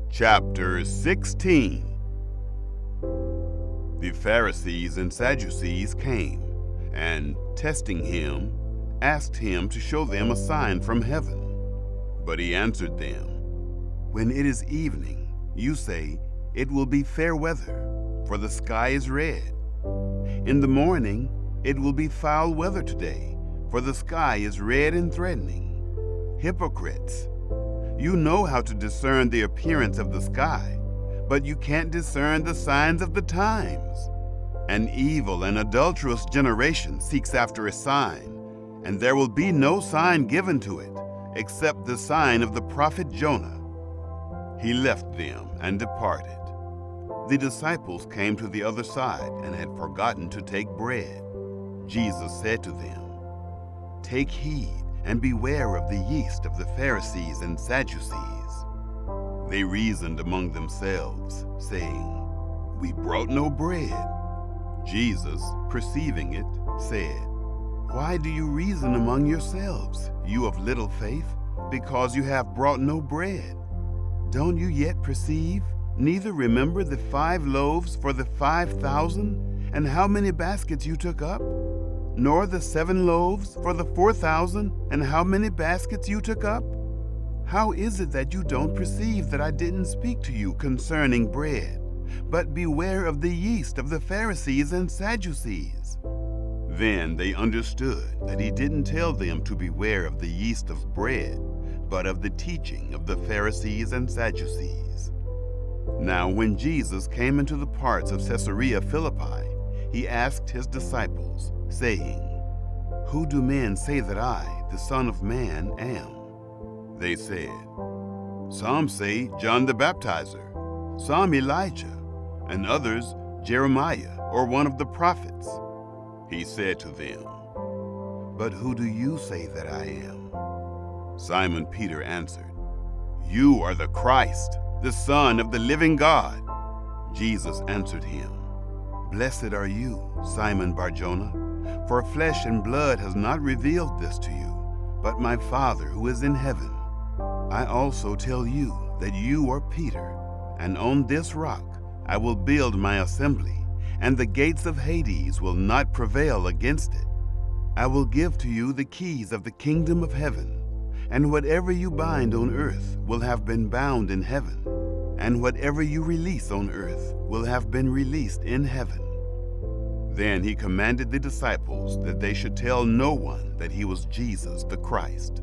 Chapter 16. The Pharisees and Sadducees came, and, testing him, asked him to show them a sign from heaven. But he answered them, "When it is evening, you say, 'It will be fair weather, for the sky is red.' In the morning, 'It will be foul weather today, for the sky is red and threatening.' Hypocrites! You know how to discern the appearance of the sky, but you can't discern the signs of the times. An evil and adulterous generation seeks after a sign, and there will be no sign given to it, except the sign of the prophet Jonah." He left them and departed. The disciples came to the other side and had forgotten to take bread. Jesus said to them, "Take heed and beware of the yeast of the Pharisees and Sadducees." They reasoned among themselves, saying, "We brought no bread." Jesus, perceiving it, said, "Why do you reason among yourselves, you of little faith, because you have brought no bread? Don't you yet perceive, neither remember the 5 loaves for the 5,000, and how many baskets you took up? Nor the 7 loaves for the 4,000, and how many baskets you took up? How is it that you don't perceive that I didn't speak to you concerning bread? But beware of the yeast of the Pharisees and Sadducees." Then they understood that he didn't tell them to beware of the yeast of bread, but of the teaching of the Pharisees and Sadducees. Now when Jesus came into the parts of Caesarea Philippi, he asked his disciples, saying, "Who do men say that I, the Son of Man, am?" They said, "Some say John the Baptizer, some Elijah, and others Jeremiah or one of the prophets." He said to them, "But who do you say that I am?" Simon Peter answered, "You are the Christ, the Son of the living God." Jesus answered him, "Blessed are you, Simon Bar-Jonah, for flesh and blood has not revealed this to you, but my Father who is in heaven. I also tell you that you are Peter, and on this rock I will build my assembly, and the gates of Hades will not prevail against it. I will give to you the keys of the kingdom of heaven, and whatever you bind on earth will have been bound in heaven, and whatever you release on earth will have been released in heaven." Then he commanded the disciples that they should tell no one that he was Jesus the Christ.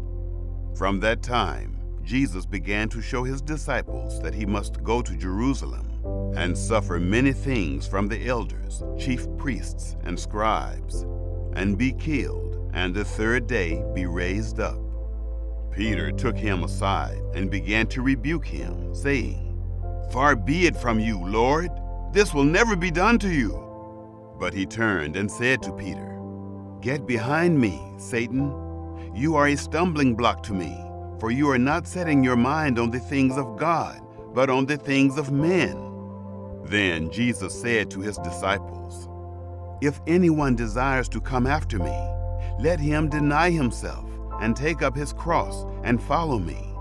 From that time, Jesus began to show his disciples that he must go to Jerusalem and suffer many things from the elders, chief priests, and scribes, and be killed, and the 3rd day be raised up. Peter took him aside and began to rebuke him, saying, "Far be it from you, Lord, this will never be done to you." But he turned and said to Peter, "Get behind me, Satan. You are a stumbling block to me, for you are not setting your mind on the things of God, but on the things of men." Then Jesus said to his disciples, "If anyone desires to come after me, let him deny himself and take up his cross and follow me.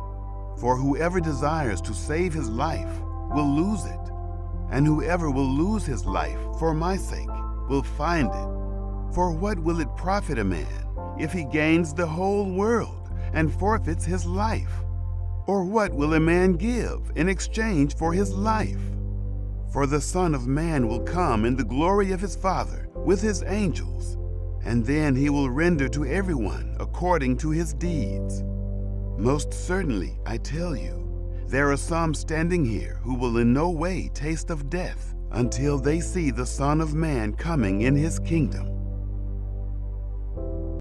For whoever desires to save his life will lose it, and whoever will lose his life for my sake will find it. For what will it profit a man if he gains the whole world and forfeits his life? Or what will a man give in exchange for his life? For the Son of Man will come in the glory of his Father with his angels, and then he will render to everyone according to his deeds. Most certainly, I tell you, there are some standing here who will in no way taste of death until they see the Son of Man coming in his kingdom."